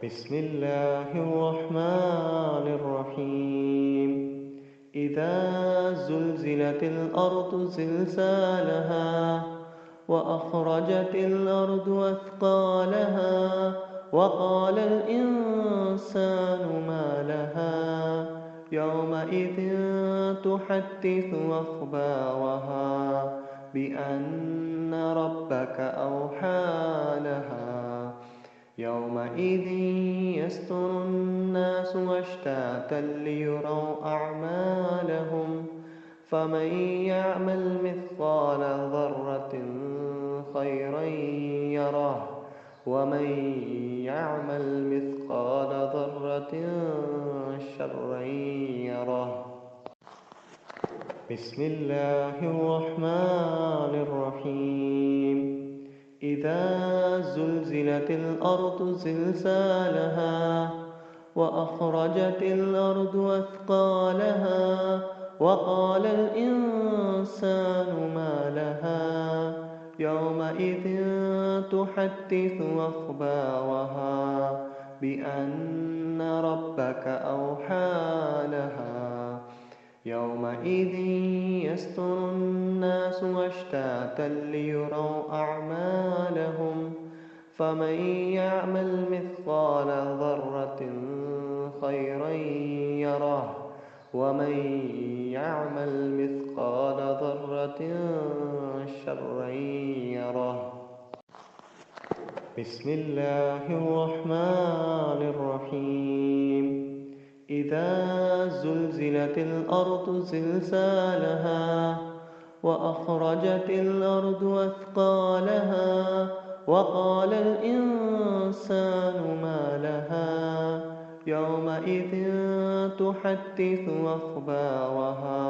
بسم الله الرحمن الرحيم. إذا زلزلت الأرض زلزالها وأخرجت الأرض أثقالها وقال الإنسان ما لها يومئذ تحدث أخبارها بأن ربك أوحى لها يومئذ يصدر الناس أشتاتا ليروا أعمالهم فمن يعمل مثقال ذرة خيرا يره ومن يعمل مثقال ذرة شرا يره. بسم الله الرحمن الرحيم. إذا زلزلت الأرض زلزالها وأخرجت الأرض أثقالها وقال الإنسان ما لها يومئذ تحدث أخبارها بأن ربك أوحى لها يومئذ يصدر الناس أشتاتا ليروا أعمالهم فمن يعمل مثقال ذرة خيرا يره ومن يعمل مثقال ذرة شرا يره. بسم الله الرحمن الرحيم. إذا زلزلت الأرض زلزالها وأخرجت الأرض أثقالها وقال الإنسان ما لها يومئذ تحدث أخبارها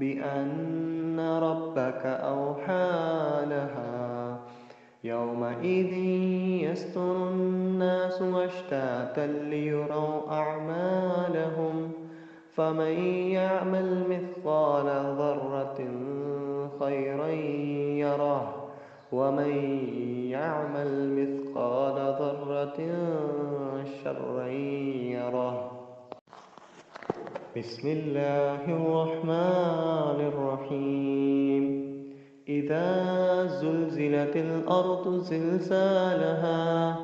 بأن ربك أوحى لها يومئذ يصدر الناس أشتاتا ليروا أعمالهم فمن يعمل مثقال ذرة خيرا يره ومن يعمل مثقال ذرة شرا يره. بسم الله الرحمن الرحيم. إذا زلزلت الأرض زلزالها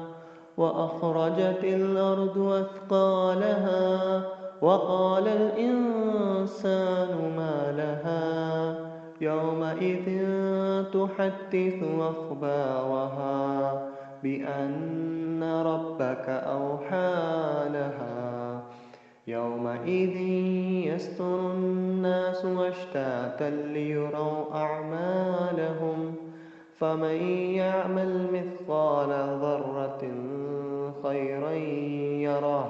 وأخرجت الأرض أثقالها وقال الإنسان ما لها يومئذ تحدث أخبارها بأن ربك أوحى لها يومئذ يصدر الناس أشتاتا ليروا أعمالهم فمن يعمل مثقال ذرة خيرا يره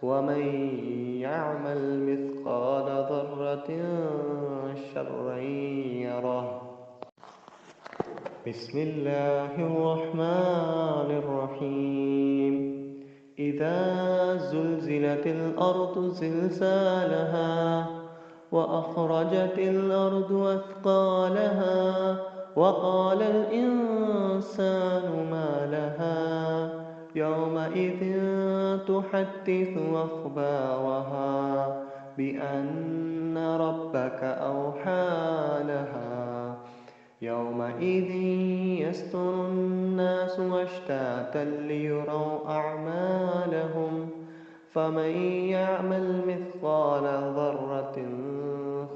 ومن يعمل مثقال ذرة شرا يره. بسم الله الرحمن الرحيم. إذا زلزلت الأرض زلزالها وأخرجت الأرض أثقالها وقال الإنسان ما لها يومئذ تحدث أخبارها بأن ربك أوحى لها يومئذ يصدر الناس أشتاتا ليروا أعمالهم فمن يعمل مثقال ذرة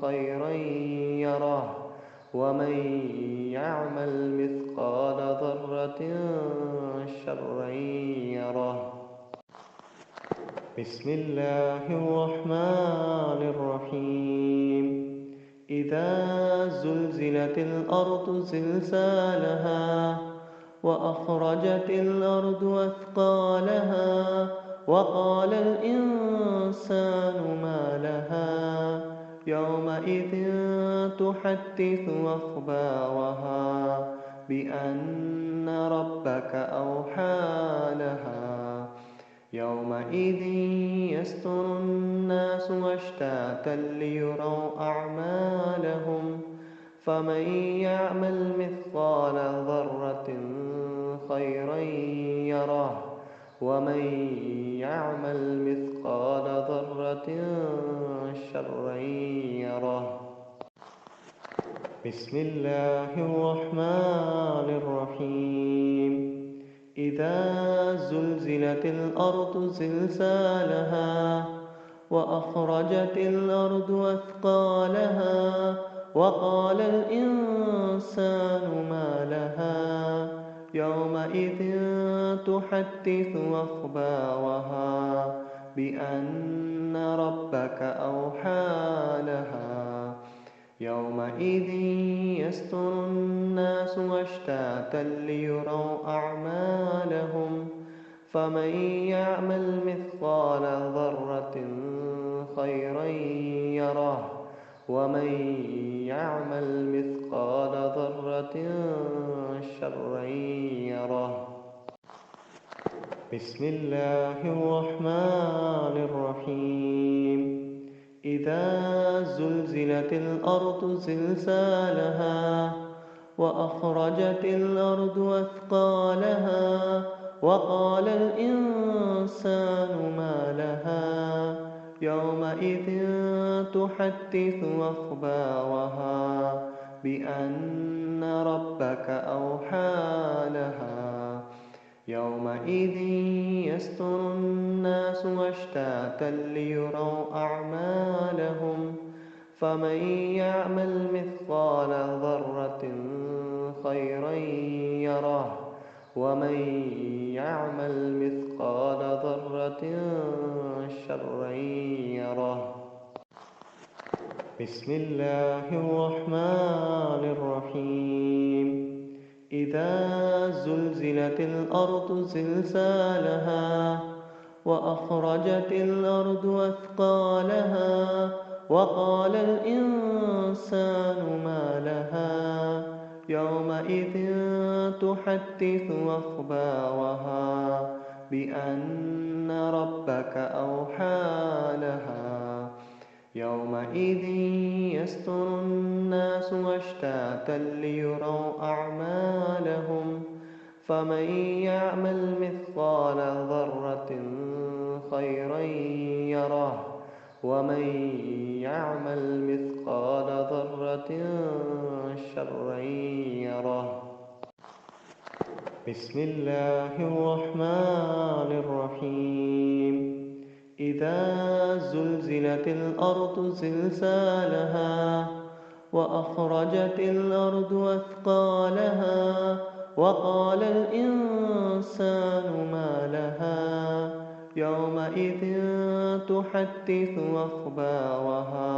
خيرا يره ومن يعمل مثقال ذرة شرا يره. بسم الله الرحمن الرحيم. إذا زلزلت الأرض زلزالها وأخرجت الأرض أثقالها وقال الإنسان ما لها يومئذ تحدث أخبارها بأن ربك أوحى لها يومئذ يصدر الناس أشتاتا ليروا أعمالهم فمن يعمل مثقال ذرة خيرا يره ومن يعمل مثقال ذرة شرا يره. بسم الله الرحمن الرحيم. إذا زلزلت الأرض زلزالها وأخرجت الأرض أثقالها وقال الإنسان ما لها يومئذ تحدث أخبارها بأن ربك أوحى لها. يومئذ يصدر الناس أشتاتا ليروا أعمالهم فمن يعمل مثقال ذرة خيرا يره ومن يعمل مثقال ذرة شرا يره. بسم الله الرحمن الرحيم. إذا زلزلت الأرض زلزالها وأخرجت الأرض أثقالها وقال الإنسان ما لها يومئذ تحدث أخبارها بأن ربك أوحى لها. يومئذ يصدر الناس أشتاتا ليروا أعمالهم فمن يعمل مثقال ذرة خيرا يره ومن يعمل مثقال ذرة شرا يره. بسم الله الرحمن الرحيم. إذا زلزلت الأرض زلزالها وأخرجت الأرض أثقالها وقال الإنسان ما لها يومئذ تحدث أخبارها بأن ربك أوحى لها. يومئذ يصدر الناس أشتاتا ليروا أعمالهم فمن يعمل مثقال ذرة خيرا يره ومن يعمل مثقال ذرة شرا يره. بسم الله الرحمن الرحيم. إذا زلزلت الأرض زلزالها وأخرجت الأرض أثقالها وقال الإنسان ما لها يومئذ تحدث أخبارها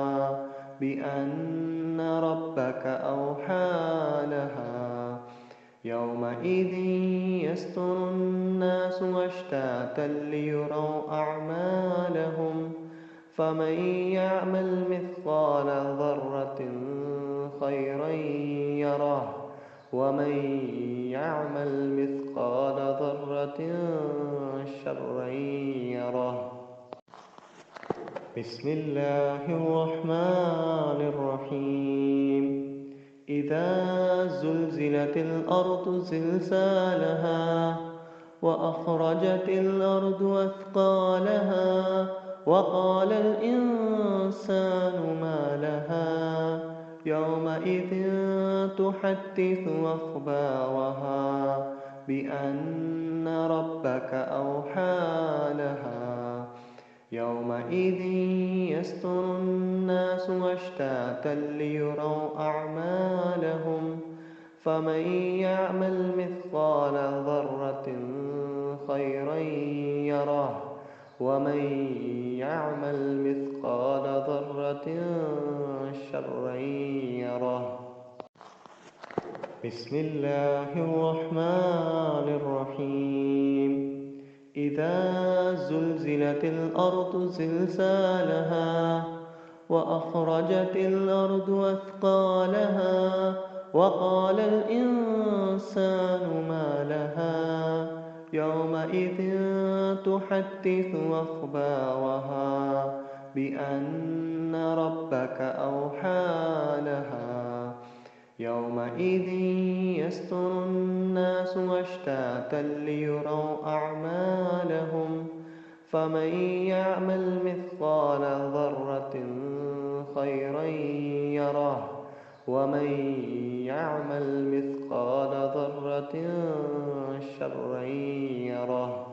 بأن ربك أوحى لها. يومئذ يصدر الناس أشتاتا ليروا أعمالهم فمن يعمل مثقال ذرة خيرا يره ومن يعمل مثقال ذرة شرا يره. بسم الله الرحمن الرحيم. إذا زلزلت الأرض زلزالها وأخرجت الأرض أثقالها وقال الإنسان ما لها يومئذ تحدث أخبارها بأن ربك أوحى لها. يومئذ يصدر الناس أشتاتا ليروا أعمالهم فمن يعمل مثقال ذرة خيرا يره ومن يعمل مثقال ذرة شرا يره. بسم الله الرحمن الرحيم. إذا زلزلت الأرض زلزالها وأخرجت الأرض أثقالها وقال الإنسان ما لها يومئذ تحدث أخبارها بأن ربك أوحى لها. يومئذ يصدر الناس أشتاتا ليروا أعمالهم فمن يعمل مثقال ذرة خيرا يره ومن يعمل مثقال ذرة شرا يره